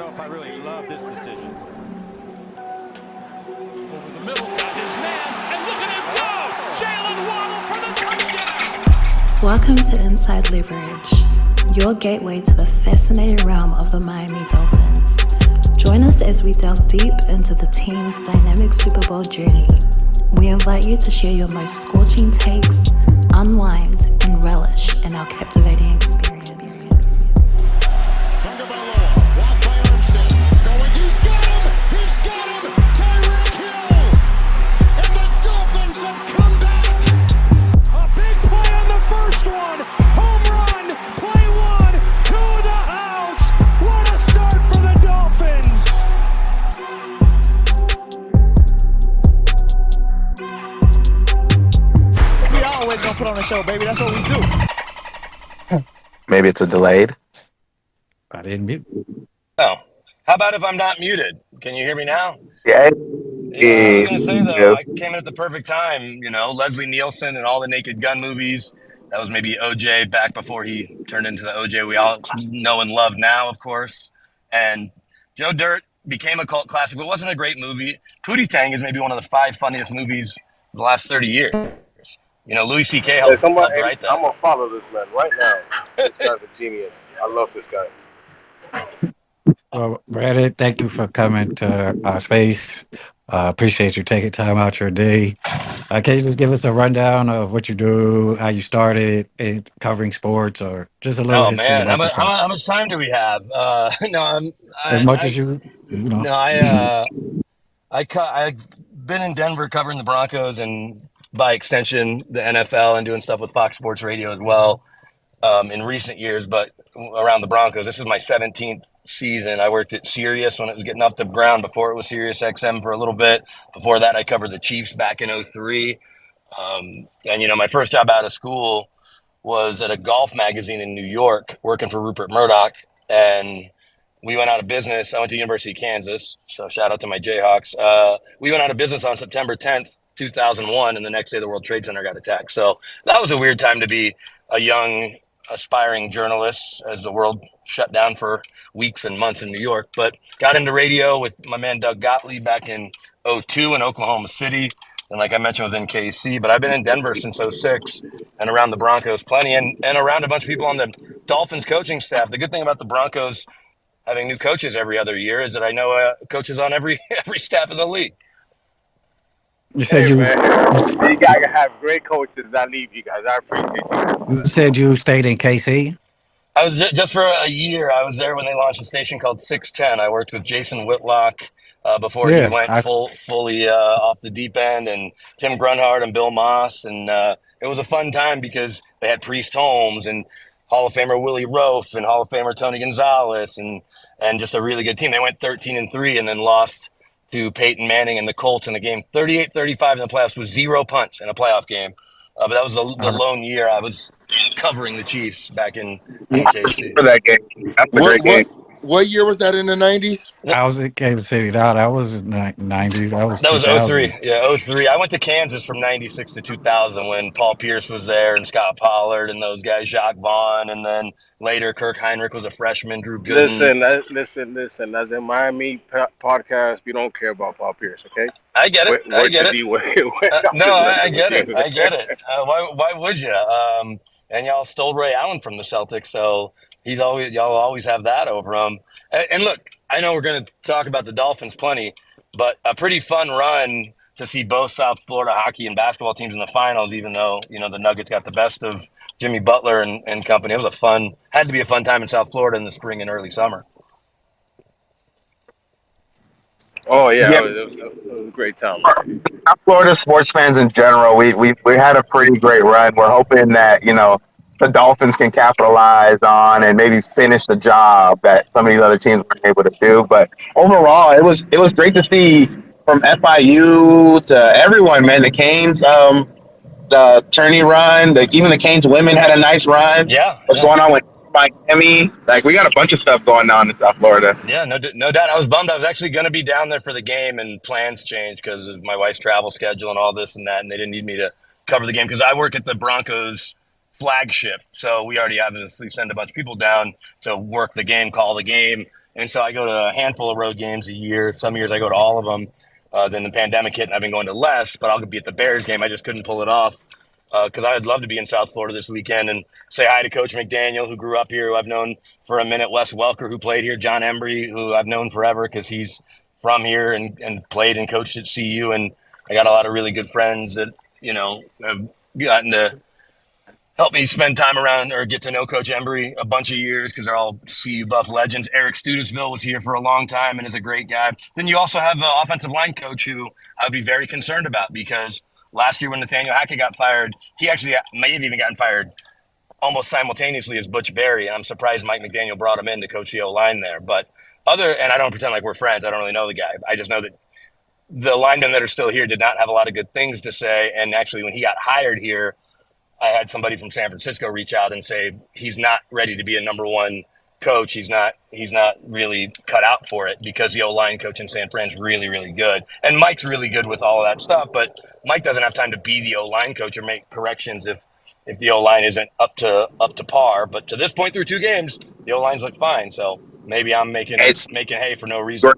know if I really love this decision. Over the middle, got his man, and look at him go! Jalen Waddle for the touchdown! Welcome to Inside Leverage, your gateway to the fascinating realm of the Miami Dolphins. Join us as we delve deep into the team's dynamic Super Bowl journey. We invite you to share your most scorching takes, unwind, and relish in our captivating experience. Put on the show, baby. That's what we do. Maybe it's a delayed. I didn't mute. Oh, how about if I'm not muted? Can you hear me now? Yeah. I was gonna say though, I came in at the perfect time. You know, Leslie Nielsen and all the Naked Gun movies. That was maybe OJ back before he turned into the OJ we all know and love now, of course. And Joe Dirt became a cult classic, but it wasn't a great movie. Pootie Tang is maybe one of the 5 funniest movies of the last 30 years. You know, Louis C.K. helped write that. I'm going to follow this man right now. This guy's a genius. I love this guy. Well, Brandon, thank you for coming to our space. Appreciate you taking time out your day. Can you just give us a rundown of what you do, how you started in covering sports, or just a little history? Oh, man. How much time do we have? As much as you know. No, I've been in Denver covering the Broncos and by extension the NFL and doing stuff with Fox Sports Radio as well in recent years, but around the Broncos. This is my 17th season. I worked at Sirius when it was getting off the ground, before it was Sirius XM for a little bit. Before that, I covered the Chiefs back in 2003. And, you know, my first job out of school was at a golf magazine in New York working for Rupert Murdoch, and we went out of business. I went to University of Kansas, so shout out to my Jayhawks. We went out of business on September 10th, 2001, and the next day the World Trade Center got attacked. So that was a weird time to be a young, aspiring journalist as the world shut down for weeks and months in New York. But got into radio with my man Doug Gottlieb back in 2002 in Oklahoma City. And like I mentioned, within KC, but I've been in Denver since 2006 and around the Broncos plenty, and around a bunch of people on the Dolphins coaching staff. The good thing about the Broncos having new coaches every other year is that I know coaches on every staff of the league. You said you guys have great coaches that leave you guys. I appreciate you. You said you stayed in KC? I was just for a year. I was there when they launched a station called 610. I worked with Jason Whitlock before he went fully off the deep end, and Tim Grunhard and Bill Moss. And it was a fun time because they had Priest Holmes and Hall of Famer Willie Roaf and Hall of Famer Tony Gonzalez and just a really good team. They went 13-3 and then lost to Peyton Manning and the Colts in the game 38-35 in the playoffs with 0 punts in a playoff game. But that was the lone year I was covering the Chiefs back in KC. For that game. That's a great game. What year was that, in the 90s? I was in Kansas City. That was 90s. That was 2003. Yeah, 03. I went to Kansas from 96 to 2000 when Paul Pierce was there and Scott Pollard and those guys, Jacques Vaughn, and then later Kirk Heinrich was a freshman, Drew Gooden. Listen. As a Miami podcast, we don't care about Paul Pierce, okay? I get it. I get it. Why would you? And y'all stole Ray Allen from the Celtics, so y'all always have that over him. And look, I know we're going to talk about the Dolphins plenty, but a pretty fun run to see both South Florida hockey and basketball teams in the finals, even though, you know, the Nuggets got the best of Jimmy Butler and company. It was had to be a fun time in South Florida in the spring and early summer. Oh, yeah. It was a great time. South Florida sports fans in general, we had a pretty great run. We're hoping that, you know, the Dolphins can capitalize on and maybe finish the job that some of these other teams weren't able to do. But overall, it was great to see from FIU to everyone, man. The Canes, the tourney run, even the Canes women had a nice run. What's going on with Miami? Like, we got a bunch of stuff going on in South Florida. Yeah, no doubt. I was bummed. I was actually going to be down there for the game, and plans changed because of my wife's travel schedule and all this and that, and they didn't need me to cover the game because I work at the Broncos flagship. So we already obviously send a bunch of people down to work the game, call the game. And so I go to a handful of road games a year. Some years I go to all of them. Then the pandemic hit and I've been going to less, but I'll be at the Bears game. I just couldn't pull it off because I'd love to be in South Florida this weekend and say hi to Coach McDaniel, who grew up here, who I've known for a minute, Wes Welker, who played here, John Embry, who I've known forever because he's from here and played and coached at CU. And I got a lot of really good friends that, have gotten to help me spend time around or get to know Coach Embry a bunch of years because they're all CU Buff legends. Eric Studesville was here for a long time and is a great guy. Then you also have an offensive line coach who I would be very concerned about because last year when Nathaniel Hackett got fired, he actually may have even gotten fired almost simultaneously as Butch Berry. And I'm surprised Mike McDaniel brought him in to coach the O-line there. But and I don't pretend like we're friends. I don't really know the guy. I just know that the linemen that are still here did not have a lot of good things to say. And actually, when he got hired here, I had somebody from San Francisco reach out and say he's not ready to be a number one coach. He's not really cut out for it because the O-line coach in San Fran's really, really good. And Mike's really good with all of that stuff, but Mike doesn't have time to be the O-line coach or make corrections if the O-line isn't up to par. But to this point through 2 games, the O-lines look fine. So maybe I'm making hay for no reason.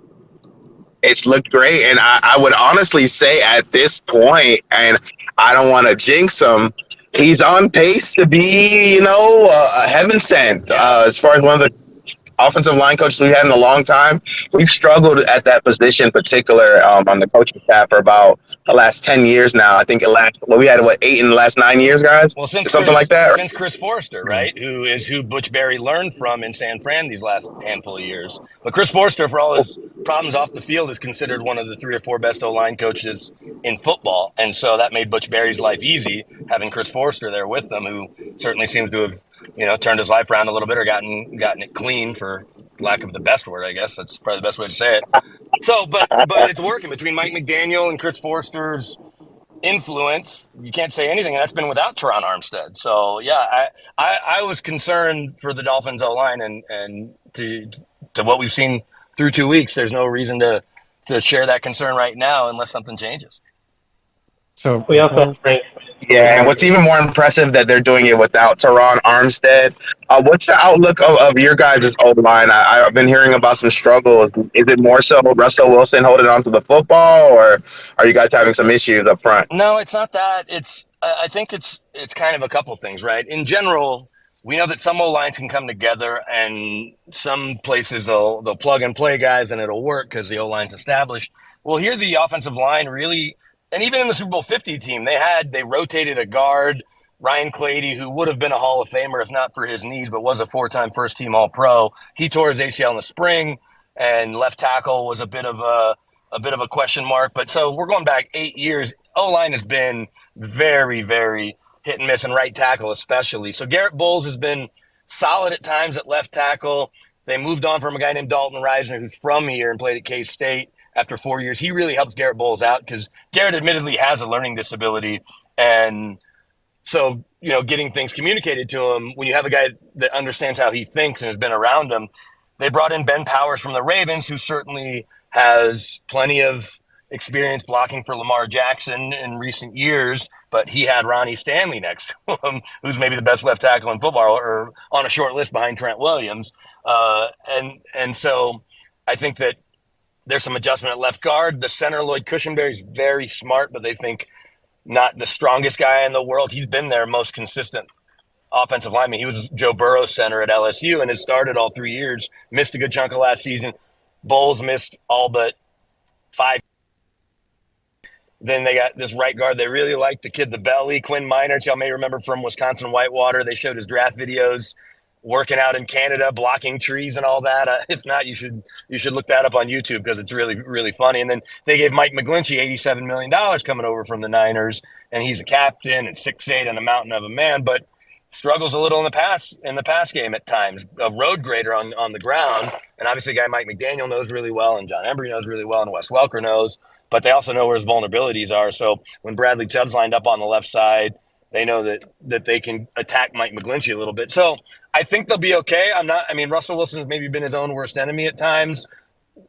It's looked great, and I would honestly say at this point, and I don't want to jinx him, he's on pace to be, a heaven sent. As far as one of the offensive line coaches we've had in a long time, we've struggled at that position in particular on the coaching staff for about the last 10 years now. I think we had 8 in the last 9 years, guys? Well, since something like that. Since Chris Forster, right, who Butch Berry learned from in San Fran these last handful of years. But Chris Forster, for all his problems off the field, is considered one of the 3 or 4 best O-line coaches in football, and so that made Butch Berry's life easy having Chris Forster there with them, who certainly seems to have turned his life around a little bit or gotten it clean, for lack of the best word. I guess that's probably the best way to say it. So, but it's working between Mike McDaniel and Chris Forster's influence. You can't say anything, and that's been without Teron Armstead. So yeah, I was concerned for the Dolphins O-line, and to what we've seen through 2 weeks, there's no reason to share that concern right now unless something changes. So We also rank. Yeah, and what's even more impressive that they're doing it without Teron Armstead. What's the outlook of your guys' O-line? I've been hearing about some struggles. Is it more so Russell Wilson holding on to the football, or are you guys having some issues up front? No, it's not that. I think it's kind of a couple things, right? In general, we know that some O-lines can come together, and some places they'll plug and play guys, and it'll work because the O-line's established. Well, here the offensive line really. And even in the Super Bowl 50 team, they rotated a guard, Ryan Clady, who would have been a Hall of Famer if not for his knees, but was a 4-time first-team All-Pro. He tore his ACL in the spring, and left tackle was a bit of a question mark. But so we're going back 8 years. O-line has been very, very hit and miss, and right tackle especially. So Garrett Bowles has been solid at times at left tackle. They moved on from a guy named Dalton Reisner, who's from here and played at K-State. After 4 years, he really helps Garrett Bowles out because Garrett admittedly has a learning disability. And so, getting things communicated to him, when you have a guy that understands how he thinks and has been around him, they brought in Ben Powers from the Ravens, who certainly has plenty of experience blocking for Lamar Jackson in recent years, but he had Ronnie Stanley next to him, who's maybe the best left tackle in football, or on a short list behind Trent Williams. And so I think that there's some adjustment at left guard. The center, Lloyd Cushenberry, is very smart, but they think not the strongest guy in the world. He's been their most consistent offensive lineman. He was Joe Burrow's center at LSU and has started all 3 years, missed a good chunk of last season. Bowles missed all but 5. Then they got this right guard. They really like the kid, the belly, Quinn Minert. Y'all may remember from Wisconsin Whitewater. They showed his draft videos working out in Canada, blocking trees and all that. If not, you should look that up on YouTube because it's really, really funny. And then they gave Mike McGlinchey $87 million coming over from the Niners, and he's a captain and 6'8" and a mountain of a man, but struggles a little in the pass game at times. A road grader on the ground, and obviously a guy Mike McDaniel knows really well, and John Embry knows really well, and Wes Welker knows, but they also know where his vulnerabilities are. So when Bradley Chubb's lined up on the left side, they know that they can attack Mike McGlinchey a little bit. So I think they'll be okay. Russell Wilson has maybe been his own worst enemy at times,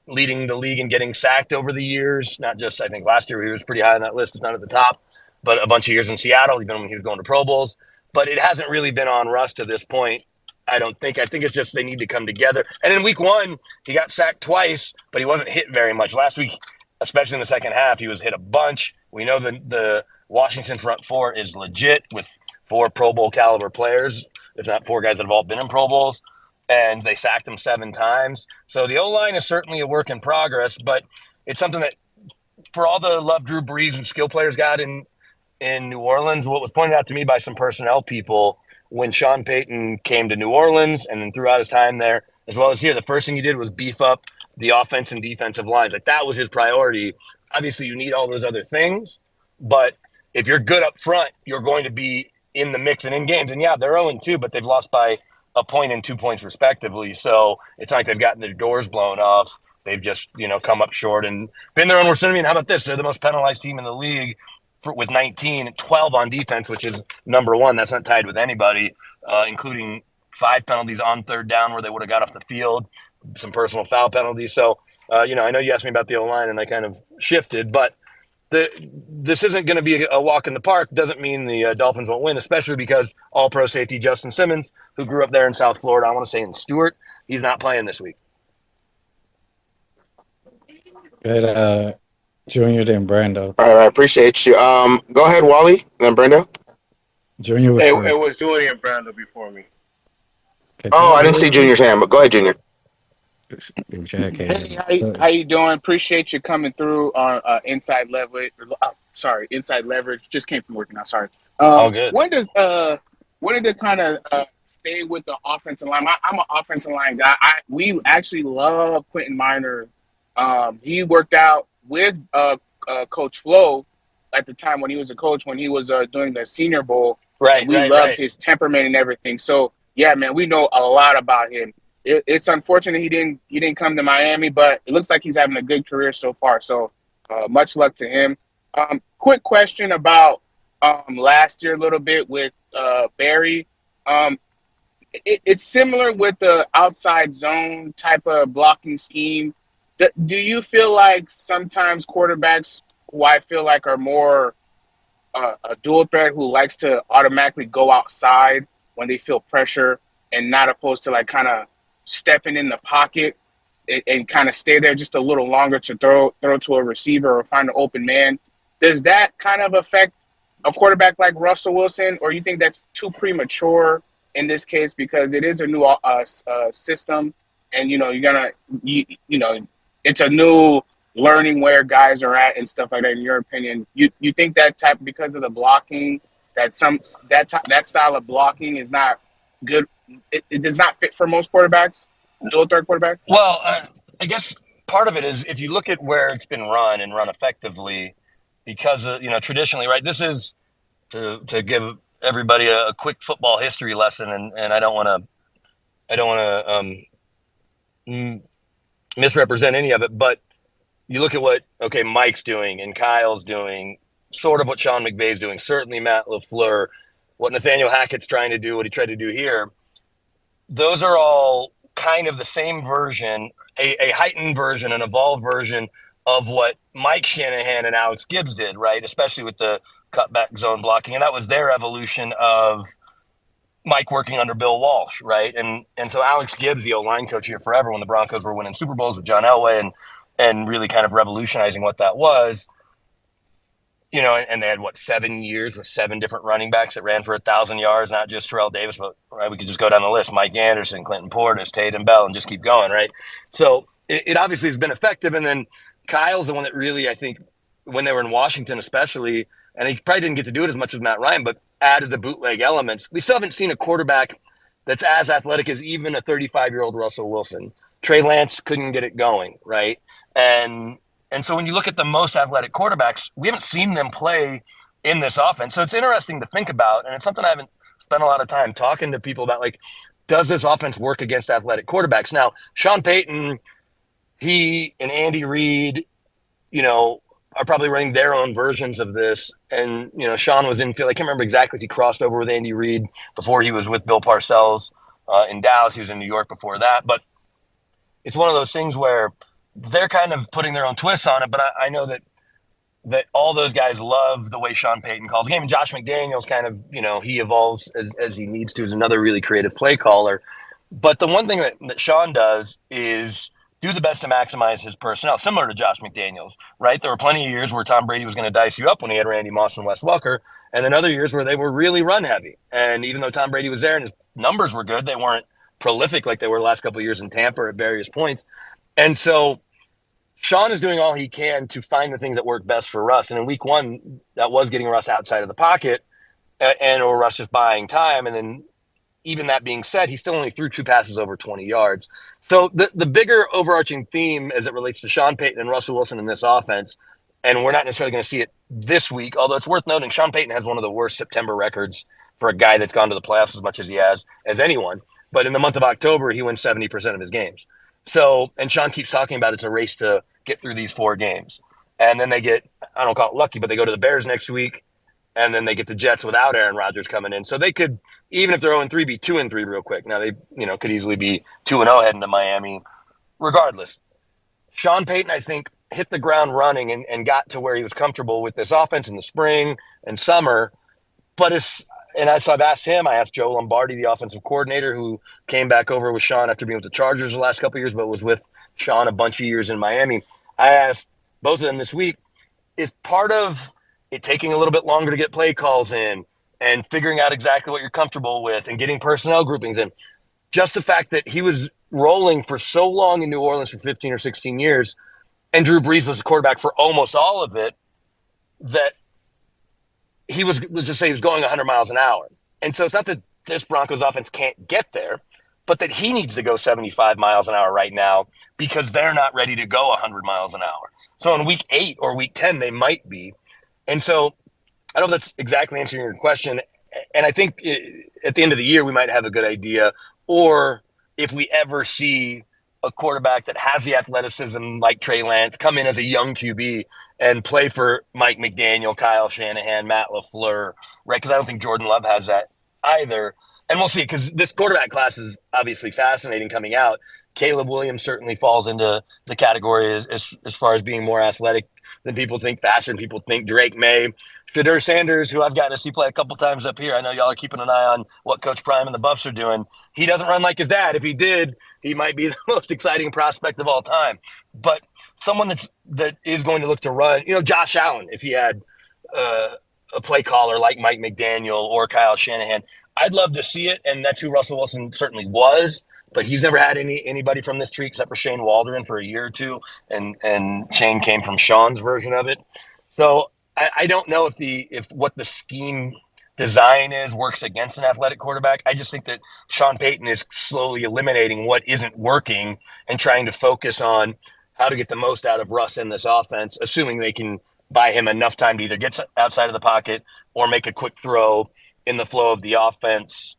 leading the league and getting sacked over the years. Not just, I think last year he was pretty high on that list, if not at the top, but a bunch of years in Seattle, even when he was going to Pro Bowls. But it hasn't really been on Russ to this point. I don't think. I think it's just they need to come together. And in week 1, he got sacked twice, but he wasn't hit very much. Last week, especially in the second half, he was hit a bunch. We know the Washington front 4 is legit with 4 Pro Bowl caliber players, if not 4 guys that have all been in Pro Bowls, and they sacked him 7 times. So the O-line is certainly a work in progress, but it's something that for all the love Drew Brees and skill players got in New Orleans, what was pointed out to me by some personnel people when Sean Payton came to New Orleans and then throughout his time there, as well as here, the first thing he did was beef up the offense and defensive lines. Like that was his priority. Obviously, you need all those other things, but if you're good up front, you're going to be in the mix and in games. And yeah, they're 0-2, but they've lost by a point and 2 points respectively. So it's not like they've gotten their doors blown off. They've just, come up short and been their own worst enemy. And how about this? They're the most penalized team in the league with 19, 12 on defense, which is number 1. That's not tied with anybody, including 5 penalties on third down where they would have got off the field, some personal foul penalties. So, I know you asked me about the O-line and I kind of shifted, but this isn't going to be a walk in the park. Doesn't mean the Dolphins won't win, especially because all-pro safety Justin Simmons, who grew up there in South Florida, I want to say in Stewart, he's not playing this week. Good, Junior, then Brando. All right, I appreciate you. Go ahead, Wally, then Brendo. Junior was It first. was Julian and Brando before me. Okay, Oh, I didn't see Junior's hand, but go ahead, Junior. Hey, how you doing? Appreciate you coming through on Inside Leverage. Inside Leverage. Just came from work now. Sorry. All good. Wanted to kind of stay with the offensive line. I'm an offensive line guy. We actually love Quentin Miner. He worked out with Coach Flo at the time when he was a coach, when he was doing the Senior Bowl. Right. We loved his temperament and everything. So yeah, man, we know a lot about him. It's unfortunate he didn't come to Miami, but it looks like he's having a good career so far. So much luck to him. Quick question about last year a little bit with Barry. It's similar with the outside zone type of blocking scheme. Do you feel like sometimes quarterbacks who I feel like are more a dual threat who likes to automatically go outside when they feel pressure and not opposed to like kind of stepping in the pocket and kind of stay there just a little longer to throw to a receiver or find an open man? Does that kind of affect a quarterback like Russell Wilson, or you think that's too premature in this case because it is a new system and it's a new learning where guys are at and stuff like that? In your opinion, you think that type, because of the blocking, that style of blocking is not good? It does not fit for most quarterbacks, dual threat quarterback? Well, I guess part of it is if you look at where it's been run and run effectively, because traditionally, right? This is to give everybody a quick football history lesson, and I don't want to misrepresent any of it, but you look at what Mike's doing and Kyle's doing, sort of what Sean McVay's doing, certainly Matt LaFleur, what Nathaniel Hackett's trying to do, what he tried to do here. Those are all kind of the same version, a heightened version, an evolved version of what Mike Shanahan and Alex Gibbs did, right? Especially with the cutback zone blocking. And that was their evolution of Mike working under Bill Walsh, right? And so Alex Gibbs, the O-line coach here forever when the Broncos were winning Super Bowls with John Elway and really kind of revolutionizing what that was, and they had 7 years with 7 different running backs that ran for 1,000 yards, not just Terrell Davis, but right, we could just go down the list: Mike Anderson, Clinton Portis, Tatum Bell, and just keep going, right? So it obviously has been effective. And then Kyle's the one that really, I think, when they were in Washington especially, and he probably didn't get to do it as much as Matt Ryan, but added the bootleg elements. We still haven't seen a quarterback that's as athletic as even a 35-year-old Russell Wilson. Trey Lance couldn't get it going, right? And so when you look at the most athletic quarterbacks, we haven't seen them play in this offense. So it's interesting to think about, and it's something I haven't spent a lot of time talking to people about, like, does this offense work against athletic quarterbacks? Now, Sean Payton, he and Andy Reid, are probably running their own versions of this. And, Sean was in Philly. I can't remember exactly if he crossed over with Andy Reid before he was with Bill Parcells in Dallas. He was in New York before that. But it's one of those things where they're kind of putting their own twists on it. But I know that all those guys love the way Sean Payton calls the game. And Josh McDaniels kind of, he evolves as he needs to, as another really creative play caller. But the one thing that Sean does is do the best to maximize his personnel, similar to Josh McDaniels, right? There were plenty of years where Tom Brady was going to dice you up when he had Randy Moss and Wes Welker, and then other years where they were really run heavy. And even though Tom Brady was there and his numbers were good, they weren't prolific like they were the last couple of years in Tampa at various points. And so Sean is doing all he can to find the things that work best for Russ. And in week one, that was getting Russ outside of the pocket or Russ just buying time. And then even that being said, he still only threw 2 passes over 20 yards. So the bigger overarching theme as it relates to Sean Payton and Russell Wilson in this offense, and we're not necessarily going to see it this week, although it's worth noting Sean Payton has one of the worst September records for a guy that's gone to the playoffs as much as he has as anyone. But in the month of October, he wins 70% of his games. So, and Sean keeps talking about it's a race to get through these 4 games. And then they get, I don't call it lucky, but they go to the Bears next week, and then they get the Jets without Aaron Rodgers coming in. So they could, even if they're 0-3, be 2-3 real quick. Now they, could easily be 2-0 heading to Miami. Regardless, Sean Payton, I think, hit the ground running and got to where he was comfortable with this offense in the spring and summer. But I've asked him, I asked Joe Lombardi, the offensive coordinator, who came back over with Sean after being with the Chargers the last couple of years, but was with Sean a bunch of years in Miami. I asked both of them this week, is part of it taking a little bit longer to get play calls in and figuring out exactly what you're comfortable with and getting personnel groupings in, just the fact that he was rolling for so long in New Orleans for 15 or 16 years, and Drew Brees was the quarterback for almost all of it, that he was, let's just say he was going 100 miles an hour. And so it's not that this Broncos offense can't get there, but that he needs to go 75 miles an hour right now because they're not ready to go 100 miles an hour. So in week 8 or week 10, they might be. And so I don't know if that's exactly answering your question. And I think at the end of the year, we might have a good idea. Or if we ever see a quarterback that has the athleticism like Trey Lance come in as a young QB and play for Mike McDaniel, Kyle Shanahan, Matt LaFleur, right? Because I don't think Jordan Love has that either. And we'll see, because this quarterback class is obviously fascinating coming out. Caleb Williams certainly falls into the category as far as being more athletic than people think, faster than people think. Drake May, Shadur Sanders, who I've gotten to see play a couple times up here. I know y'all are keeping an eye on what Coach Prime and the Buffs are doing. He doesn't run like his dad. If he did, he might be the most exciting prospect of all time. But someone that is going to look to run, Josh Allen, if he had a play caller like Mike McDaniel or Kyle Shanahan, I'd love to see it, and that's who Russell Wilson certainly was. But he's never had anybody from this tree except for Shane Waldron for a year or two, and Shane came from Sean's version of it. So I don't know if what the scheme design works against an athletic quarterback. I just think that Sean Payton is slowly eliminating what isn't working and trying to focus on how to get the most out of Russ in this offense, assuming they can buy him enough time to either get outside of the pocket or make a quick throw in the flow of the offense.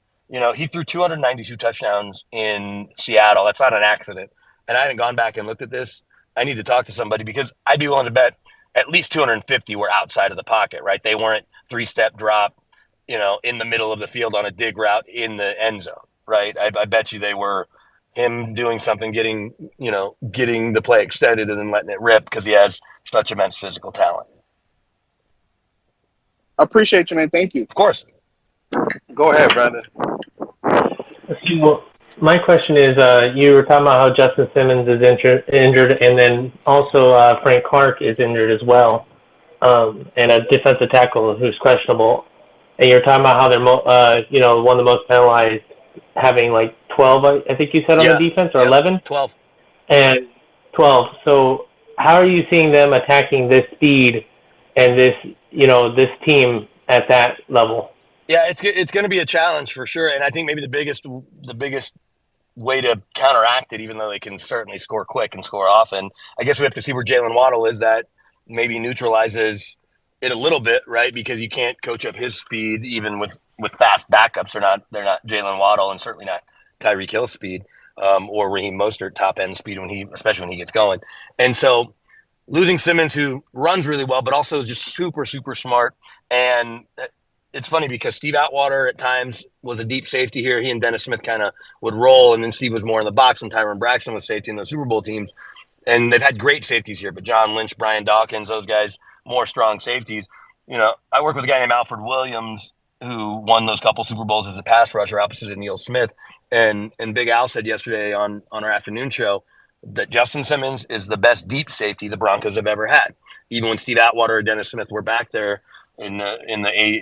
He threw 292 touchdowns in Seattle. That's not an accident. And I haven't gone back and looked at this. I need to talk to somebody because I'd be willing to bet at least 250 were outside of the pocket, right? They weren't 3-step drop, in the middle of the field on a dig route in the end zone, right? I bet you they were him doing something, getting the play extended and then letting it rip because he has such immense physical talent. Appreciate you, man. Thank you. Of course. Go ahead, Brandon. Well, my question is, you were talking about how Justin Simmons is injured, and then also Frank Clark is injured as well, and a defensive tackle who's questionable. And you're talking about how they're, one of the most penalized, having like 12, I think you said, on the defense, or 11? 12. And 12. So how are you seeing them attacking this speed and this team at that level? Yeah, it's going to be a challenge for sure, and I think maybe the biggest way to counteract it, even though they can certainly score quick and score often, I guess we have to see where Jalen Waddle is. That maybe neutralizes it a little bit, right? Because you can't coach up his speed even with fast backups. They're not Jalen Waddle, and certainly not Tyreek Hill speed or Raheem Mostert top end speed especially when he gets going. And so losing Simmons, who runs really well, but also is just super, super smart. And it's funny because Steve Atwater at times was a deep safety here. He and Dennis Smith kind of would roll, and then Steve was more in the box when Tyron Braxton was safety in those Super Bowl teams. And they've had great safeties here, but John Lynch, Brian Dawkins, those guys, more strong safeties. I work with a guy named Alfred Williams who won those couple Super Bowls as a pass rusher opposite of Neil Smith. And Big Al said yesterday on our afternoon show that Justin Simmons is the best deep safety the Broncos have ever had. Even when Steve Atwater or Dennis Smith were back there in the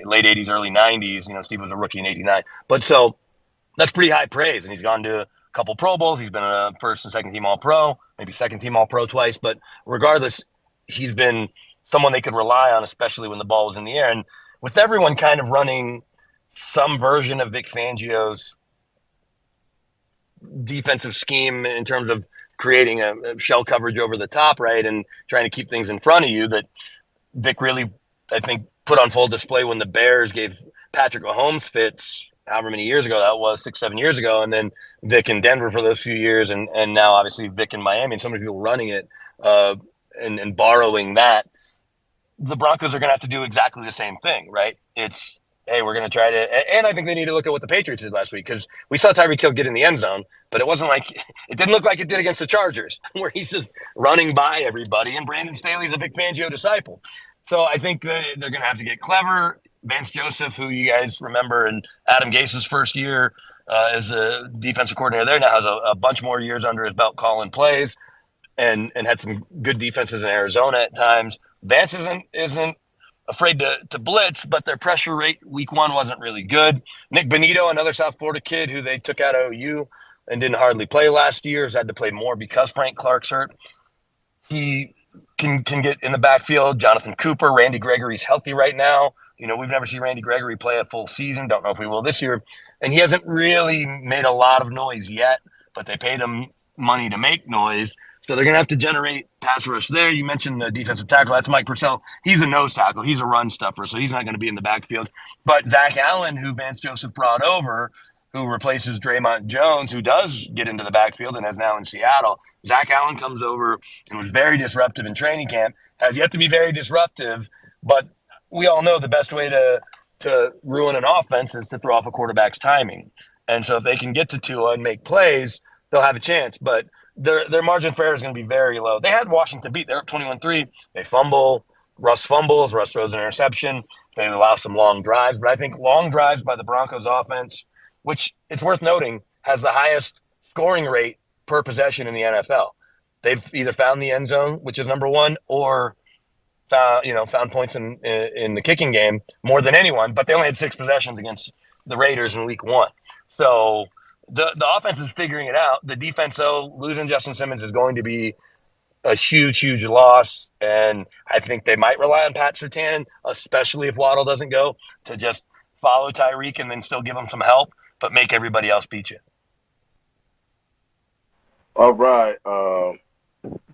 late 80s, early 90s, Steve was a rookie in 89. But so that's pretty high praise. And he's gone to a couple Pro Bowls. He's been a first and second team All-Pro, maybe second team All-Pro twice. But regardless, he's been someone they could rely on, especially when the ball was in the air. And with everyone kind of running some version of Vic Fangio's defensive scheme in terms of creating a shell coverage over the top, right, and trying to keep things in front of you, that Vic really, I think, put on full display when the Bears gave Patrick Mahomes fits, however many years ago that was, 6-7 years ago, and then Vic in Denver for those few years, and now obviously Vic in Miami, and so many people running it and borrowing that. The Broncos are going to have to do exactly the same thing, right? It's, hey, we're going to try to – and I think they need to look at what the Patriots did last week, because we saw Tyreek Hill get in the end zone, but it wasn't like – it didn't look like it did against the Chargers, where he's just running by everybody, and Brandon Staley's a Vic Fangio disciple. So I think they're going to have to get clever. Vance Joseph, who you guys remember in Adam Gase's first year as a defensive coordinator there, now has a bunch more years under his belt calling plays and had some good defenses in Arizona at times. Vance isn't afraid to blitz, but their pressure rate week one wasn't really good. Nick Bonito, another South Florida kid who they took out of OU and didn't hardly play last year, has had to play more because Frank Clark's hurt. He can get in the backfield. Jonathan Cooper, Randy Gregory's healthy right now. We've never seen Randy Gregory play a full season. Don't know if we will this year. And he hasn't really made a lot of noise yet, but they paid him money to make noise. So they're going to have to generate pass rush there. You mentioned the defensive tackle. That's Mike Purcell. He's a nose tackle. He's a run stuffer, so he's not going to be in the backfield. But Zach Allen, who Vance Joseph brought over, who replaces Draymond Jones, who does get into the backfield and is now in Seattle. Zach Allen comes over and was very disruptive in training camp, has yet to be very disruptive, but we all know the best way to ruin an offense is to throw off a quarterback's timing. And so if they can get to Tua and make plays, they'll have a chance. But their margin for error is going to be very low. They had Washington beat. They're up 21-3. They fumble. Russ fumbles. Russ throws an interception. They allow some long drives. But I think long drives by the Broncos offense, which it's worth noting, has the highest scoring rate per possession in the NFL. They've either found the end zone, which is number one, or found points in the kicking game more than anyone. But they only had 6 possessions against the Raiders in week one. So the offense is figuring it out. The defense, though, losing Justin Simmons is going to be a huge, huge loss. And I think they might rely on Pat Surtain, especially if Waddle doesn't go, to just follow Tyreek and then still give him some help, but make everybody else beat you. All right.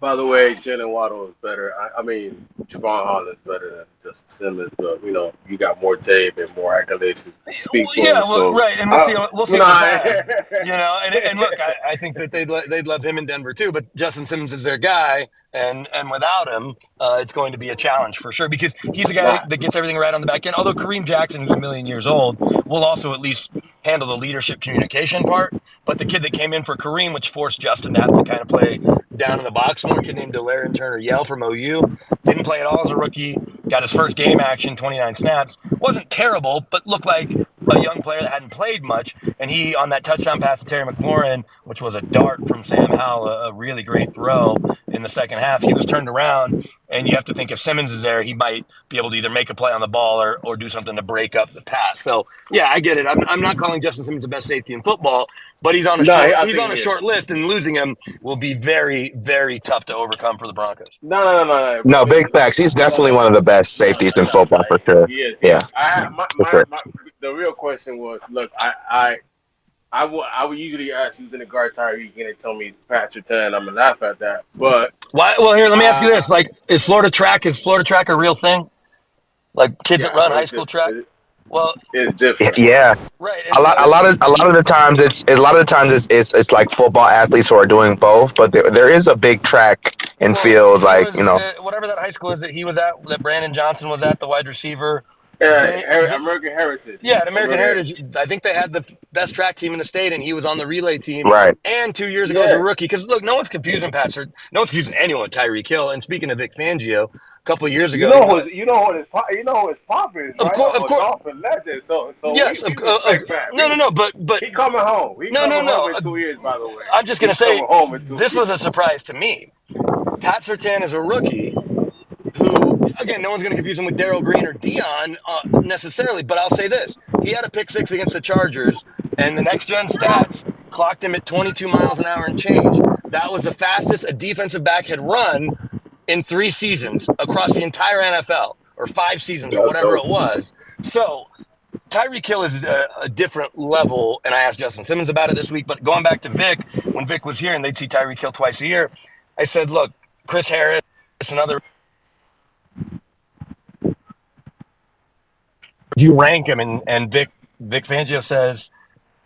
By the way, Jalen Waddle is better. I mean, Javon Holland's better than Justin Simmons, but you got more tape and more accolades to speak for. Yeah, so, right, and we'll see what and look, I think that they'd love him in Denver too, but Justin Simmons is their guy, and without him, it's going to be a challenge for sure, because he's a guy that gets everything right on the back end. Although Kareem Jackson, who's a million years old, will also at least handle the leadership communication part. But the kid that came in for Kareem, which forced Justin to have to kind of play down in the box more, a kid named Delarian Turner-Yell from OU, didn't play at all as a rookie, got his first game action, 29 snaps. Wasn't terrible, but looked like a young player that hadn't played much. And he, on that touchdown pass to Terry McLaurin, which was a dart from Sam Howell, a really great throw in the second half, he was turned around. And you have to think if Simmons is there, he might be able to either make a play on the ball or do something to break up the pass. So, yeah, I get it. I'm not calling Justin Simmons the best safety in football, but he's on a short list, and losing him will be very, very tough to overcome for the Broncos. No. No, big facts. He's definitely one of the best safeties in football for sure. He is. Yeah. The real question was, look, I would usually ask who's in the guard Tyreek and tell me Pat Surtain. I'm gonna laugh at that, but why? Well, here, let me ask you this: like, is Florida track a real thing? Like kids that run high school track? Well, it's different. Yeah, right. A lot of the times it's like football athletes who are doing both, but there is a big track and field, whatever that high school is that he was at, that Brandon Johnson was at, the wide receiver. American Heritage. Yeah, at American Heritage, I think they had the best track team in the state, and he was on the relay team. Right. And 2 years ago as a rookie, because look, no one's confusing no one's confusing anyone with Tyreek Hill. And speaking of Vic Fangio, a couple of years ago, you know who his pop is, right? Of course, Dolphin legend. So yes, we respect that. No, but he coming home. He coming home in 2 years, by the way. I'm just gonna say this was a surprise to me. Pat Surtain is a rookie who, again, no one's going to confuse him with Darrell Green or Dion necessarily, but I'll say this. He had a pick six against the Chargers, and the next-gen stats clocked him at 22 miles an hour and change. That was the fastest a defensive back had run in 3 seasons across the entire NFL, or 5 seasons, or whatever it was. So Tyreek Hill is a different level, and I asked Justin Simmons about it this week, but going back to Vic, when Vic was here and they'd see Tyreek Hill twice a year, I said, look, Chris Harris, another. You rank him, and Vic Fangio says,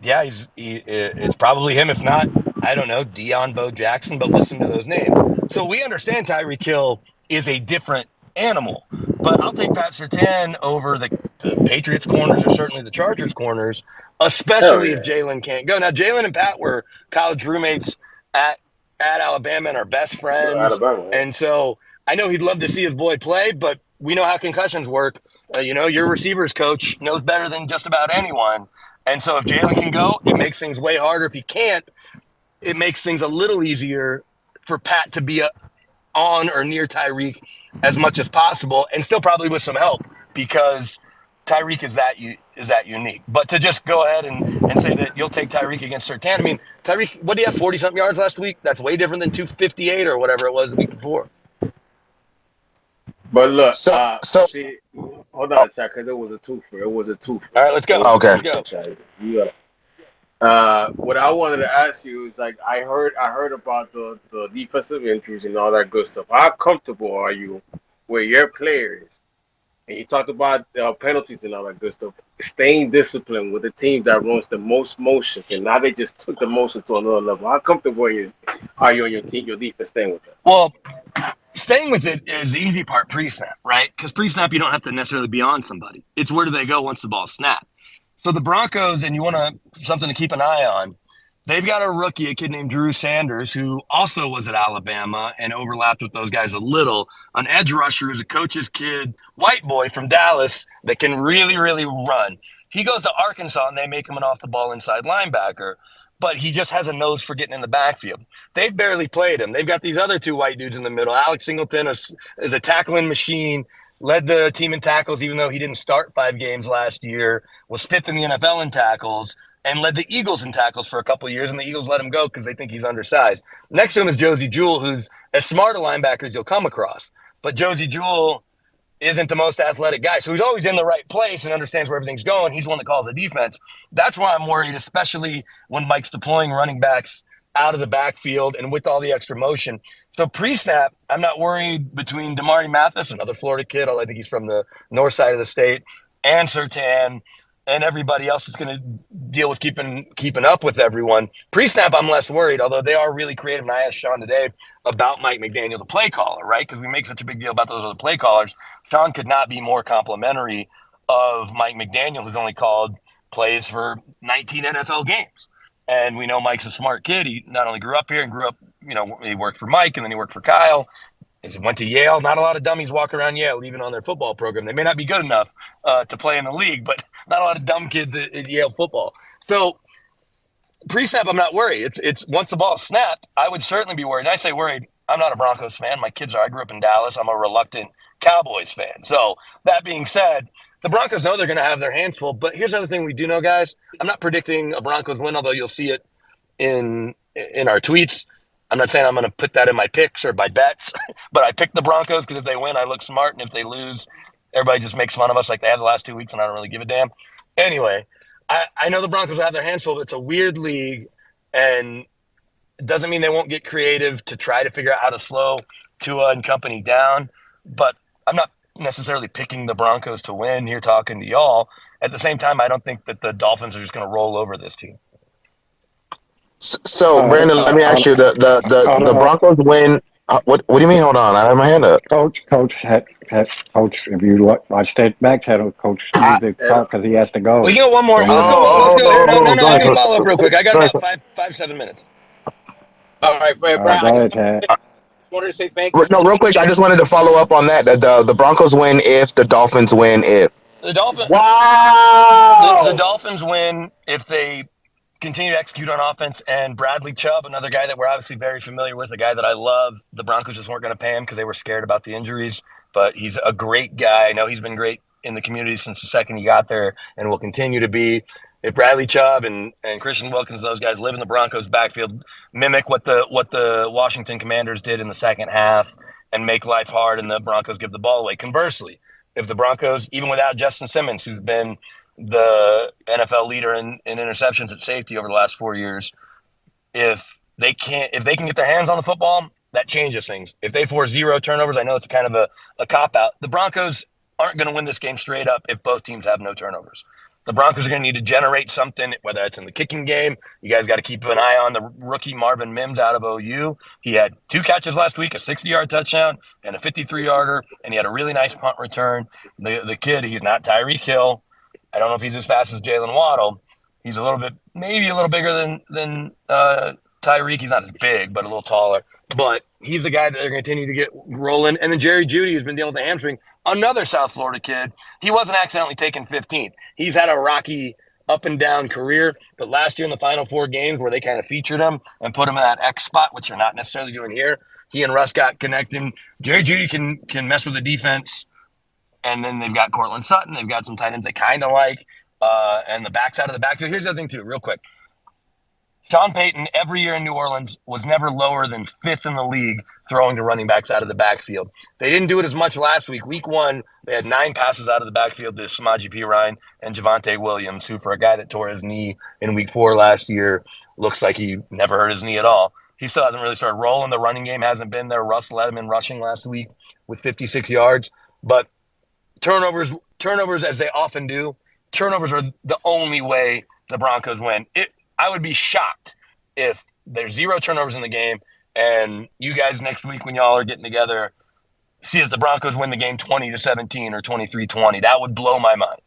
yeah, it's probably him. If not, I don't know, Deion, Bo Jackson, but listen to those names. So we understand Tyreek Hill is a different animal, but I'll take Pat Surtain over the Patriots corners or certainly the Chargers corners, especially if Jalen can't go. Now, Jalen and Pat were college roommates at Alabama and are best friends. And so I know he'd love to see his boy play, but we know how concussions work. Your receivers coach knows better than just about anyone. And so if Jalen can go, it makes things way harder. If he can't, it makes things a little easier for Pat to be on or near Tyreek as much as possible, and still probably with some help because Tyreek is that unique. But to just go ahead and say that you'll take Tyreek against Surtain, I mean, Tyreek, what do you have, 40-something yards last week? That's way different than 258 or whatever it was the week before. But look, see, hold on a second, because it was a twofer. All right, let's go. Okay. Let's go. What I wanted to ask you is, like, I heard about the defensive injuries and all that good stuff. How comfortable are you with your players? And you talked about penalties and all that good stuff. Staying disciplined with the team that runs the most motions, and now they just took the motion to another level. How comfortable are you on your team, your defense, staying with it? Well, staying with it is the easy part pre-snap, right? Because pre-snap, you don't have to necessarily be on somebody. It's where do they go once the ball's snapped. So the Broncos, and you want something to keep an eye on, they've got a rookie, a kid named Drew Sanders, who also was at Alabama and overlapped with those guys a little. An edge rusher who's a coach's kid, white boy from Dallas that can really, really run. He goes to Arkansas, and they make him an off-the-ball inside linebacker, but he just has a nose for getting in the backfield. They've barely played him. They've got these other 2 white dudes in the middle. Alex Singleton is a tackling machine, led the team in tackles even though he didn't start 5 games last year, was 5th in the NFL in tackles, and led the Eagles in tackles for a couple of years, and the Eagles let him go because they think he's undersized. Next to him is Josie Jewell, who's as smart a linebacker as you'll come across. But Josie Jewell isn't the most athletic guy, so he's always in the right place and understands where everything's going. He's one that calls the defense. That's why I'm worried, especially when Mike's deploying running backs out of the backfield and with all the extra motion. So pre-snap, I'm not worried between Damari Mathis, another Florida kid, I think he's from the north side of the state, and Surtain, and everybody else that's going to deal with keeping up with everyone. Pre-snap, I'm less worried, although they are really creative. And I asked Sean today about Mike McDaniel, the play caller, right? Because we make such a big deal about those other play callers. Sean could not be more complimentary of Mike McDaniel, who's only called plays for 19 NFL games. And we know Mike's a smart kid. He not only grew up here and grew up, he worked for Mike and then he worked for Kyle. He went to Yale. Not a lot of dummies walk around Yale, even on their football program. They may not be good enough to play in the league, but not a lot of dumb kids at Yale football. So pre-snap, I'm not worried. It's once the ball snapped, I would certainly be worried. And I say worried, I'm not a Broncos fan. My kids are. I grew up in Dallas. I'm a reluctant Cowboys fan. So that being said, the Broncos know they're going to have their hands full. But here's the other thing we do know, guys. I'm not predicting a Broncos win, although you'll see it in our tweets. I'm not saying I'm going to put that in my picks or my bets, but I picked the Broncos because if they win, I look smart. And if they lose, everybody just makes fun of us like they had the last 2 weeks, and I don't really give a damn. Anyway, I know the Broncos will have their hands full, but it's a weird league, and it doesn't mean they won't get creative to try to figure out how to slow Tua and company down. But I'm not necessarily picking the Broncos to win here talking to y'all. At the same time, I don't think that the Dolphins are just going to roll over this team. So, Brandon, let me ask you: the Broncos win What do you mean? Hold on, I have my hand up. Coach, if you watch that back channel, Coach I, needs to talk because he has to go. We can go one more. So Let's you, go. Let's go. No, no, no. go I ahead. can follow up real quick. I got Go ahead. about 7 minutes. All right, all right, Brian. go ahead, Chad. Wanted to say thank you. No, real quick, I just wanted to follow up on that. The Broncos win if the Dolphins win if. The Dolphins. Wow. The Dolphins win if they continue to execute on offense, and Bradley Chubb, another guy that we're obviously very familiar with, a guy that I love. The Broncos just weren't going to pay him because they were scared about the injuries, but he's a great guy. I know he's been great in the community since the second he got there and will continue to be. If Bradley Chubb and Christian Wilkins, those guys live in the Broncos backfield, mimic what the Washington Commanders did in the second half and make life hard, and the Broncos give the ball away. Conversely, if the Broncos, even without Justin Simmons, who's been the NFL leader in interceptions at safety over the last 4 years, if they can get their hands on the football, that changes things. If they force 0 turnovers, I know it's kind of a cop out. The Broncos aren't going to win this game straight up if both teams have no turnovers. The Broncos are going to need to generate something, whether it's in the kicking game. You guys got to keep an eye on the rookie Marvin Mims out of OU. He had 2 catches last week, a 60-yard touchdown and a 53-yarder, and he had a really nice punt return. The kid, he's not Tyreek Hill. I don't know if he's as fast as Jalen Waddle. He's maybe a little bigger than Tyreek. He's not as big, but a little taller. But he's the guy that they're going to continue to get rolling. And then Jerry Jeudy, who's been dealing with the hamstring, another South Florida kid. He wasn't accidentally taken 15th. He's had a rocky up and down career, but last year in the final 4 games where they kind of featured him and put him in that X spot, which you're not necessarily doing here, he and Russ got connecting. Jerry Jeudy can mess with the defense. And then they've got Cortland Sutton. They've got some tight ends they kind of like. And the backside of the backfield. Here's the other thing, too, real quick. Sean Payton, every year in New Orleans, was never lower than 5th in the league throwing to running backs out of the backfield. They didn't do it as much last week. Week 1, they had 9 passes out of the backfield to Samaje Perine and Javonte Williams, who, for a guy that tore his knee in Week 4 last year, looks like he never hurt his knee at all. He still hasn't really started rolling. The running game hasn't been there. Russ led him in rushing last week with 56 yards. But turnovers, as they often do, turnovers are the only way the Broncos win. I would be shocked if there's 0 turnovers in the game and you guys next week when y'all are getting together see if the Broncos win the game 20-17 or 23-20. That would blow my mind.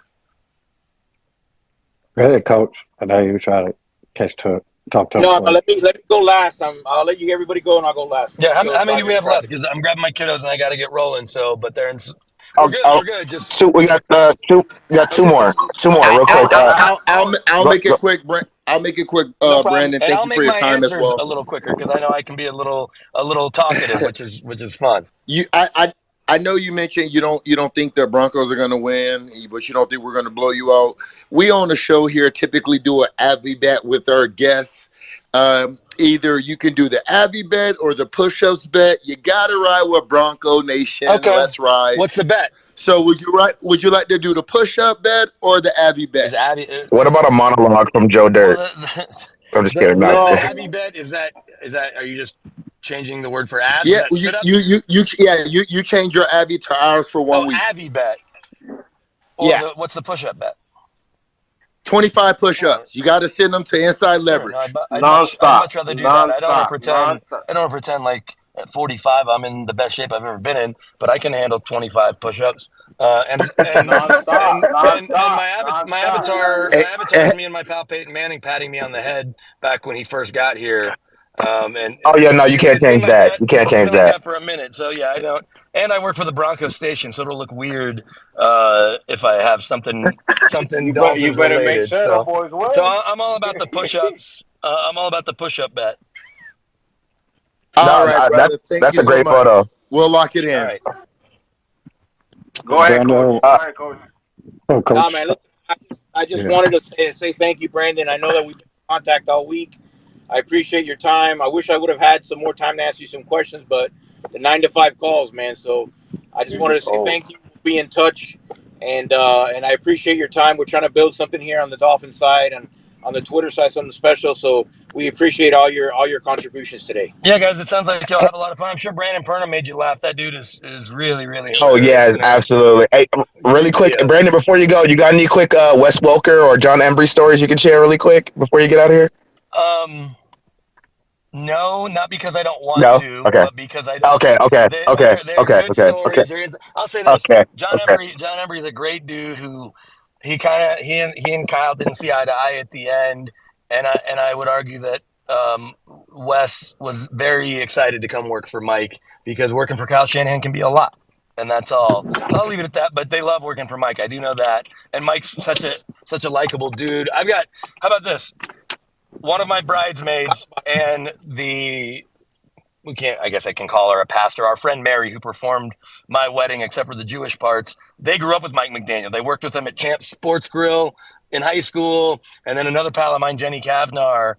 Really, Coach. I know you try to talk to him. No, let me go last. I'll let you everybody go and I'll go last. Yeah, how many do we have left? Because I'm grabbing my kiddos and I got to get rolling. So, but they're in. We're good. Just 2. We got 2. We got 2 more. 2 more, real quick. I'll make it quick, Brent. I'll make it quick, no Brandon. And Thank I'll you make for your my time as answers well. a little quicker because I know I can be a little talkative, which is fun. I know you mentioned you don't think the Broncos are going to win, but you don't think we're going to blow you out. We on the show here typically do an Avi bet with our guests. Either you can do the Avi bet or the push-ups bet. You got to ride with Bronco Nation. Okay. Let's ride. What's the bet? So would you like to do the push-up bet or the Avi bet? What about a monologue from Joe Dirt? Well, I'm just kidding. The No. Avi bet is that? Are you just changing the word for abs? Yeah, you change your Avi to ours for 1 week. Avi bet. Or Yeah. what's the push-up bet? 25 push-ups. You got to send them to inside leverage. I'd Nonstop. much rather do that. I don't want to Nonstop. pretend like at 45 I'm in the best shape I've ever been in, but I can handle 25 push-ups. And my avatar is me and my pal Peyton Manning patting me on the head back when he first got here. You can't change that. You can't change that for a minute. So yeah, I don't. And I work for the Broncos station, so it'll look weird if I have something Dolphins better related. make sure the boys win. So I'm all about the push-ups. I'm all about the push-up bet. All right, brother. That's a great photo. We'll lock it in. All right. Go ahead, Coach. Go ahead, Coach. Coach. No, man, listen, I just wanted to say thank you, Brandon. I know that we've been in contact all week. I appreciate your time. I wish I would have had some more time to ask you some questions, but the 9 to 5 calls, man. So I just wanted to say thank you. Be in touch, and I appreciate your time. We're trying to build something here on the Dolphins side and on the Twitter side, something special. So we appreciate all your contributions today. Yeah, guys, it sounds like y'all have a lot of fun. I'm sure Brandon Perna made you laugh. That dude is really, really Oh, yeah, absolutely. Hey, really quick, Brandon, before you go, you got any quick Wes Welker or John Embry stories you can share really quick before you get out of here? No, not because I don't want No. to, Okay. but because I don't. Okay. Okay. Okay. They're Okay. good Okay. Okay. stories. I'll say this: Okay. Okay. John Embry is a great dude who he and Kyle didn't see eye to eye at the end, and I would argue that Wes was very excited to come work for Mike because working for Kyle Shanahan can be a lot, and that's all. So I'll leave it at that. But they love working for Mike. I do know that, and Mike's such a likable dude. I've got. How about this? One of my bridesmaids and we can't, I guess I can call her a pastor, our friend Mary, who performed my wedding except for the Jewish parts, they grew up with Mike McDaniel. They worked with him at Champ's Sports Grill in high school. And then another pal of mine, Jenny Kavnar,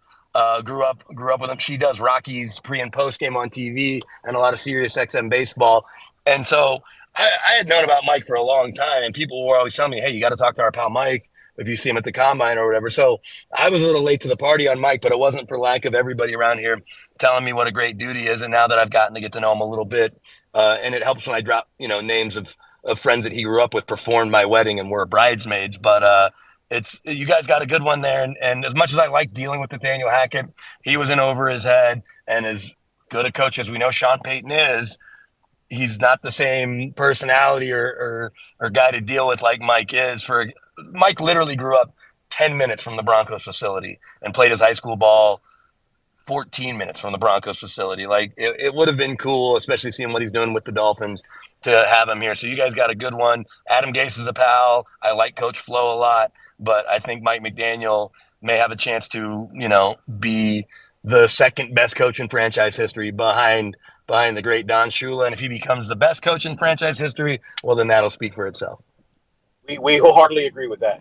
grew up with him. She does Rockies pre and post game on TV and a lot of Sirius XM baseball. And so I had known about Mike for a long time, and people were always telling me, hey, you got to talk to our pal Mike if you see him at the combine or whatever. So I was a little late to the party on Mike, but it wasn't for lack of everybody around here telling me what a great dude he is. And now that I've gotten to get to know him a little bit, and it helps when I drop, names of friends that he grew up with, performed my wedding and were bridesmaids. But it's you guys got a good one there. And as much as I like dealing with Nathaniel Hackett, he was in over his head, and as good a coach as we know Sean Payton is, he's not the same personality or guy to deal with like Mike is. For Mike literally grew up 10 minutes from the Broncos facility and played his high school ball 14 minutes from the Broncos facility. Like it would have been cool, especially seeing what he's doing with the Dolphins, to have him here. So you guys got a good one. Adam Gase is a pal. I like Coach Flo a lot, but I think Mike McDaniel may have a chance to, be the second best coach in franchise history behind the great Don Shula. And if he becomes the best coach in franchise history, well, then that'll speak for itself. We wholeheartedly agree with that.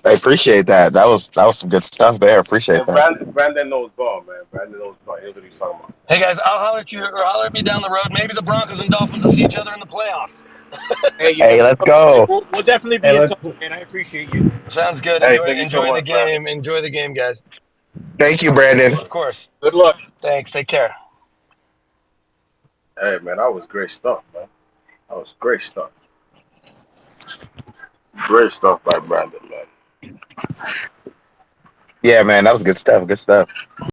I appreciate that. That was some good stuff there. Appreciate that. Brandon knows ball, man. Brandon knows ball. He knows what he's talking about. Hey guys, I'll holler at you or holler at me down the road. Maybe the Broncos and Dolphins will see each other in the playoffs. Hey, Hey, let's go. We'll definitely be in touch, man. I appreciate you. Sounds good. Hey, thank you so Enjoy the much, man. game. Enjoy the game, guys. Thank you, Brandon. Of course. Good luck. Thanks. Take care. Hey, man, that was great stuff, man. That was great stuff. Great stuff by Brandon, man. Yeah, man, that was good stuff. Good stuff.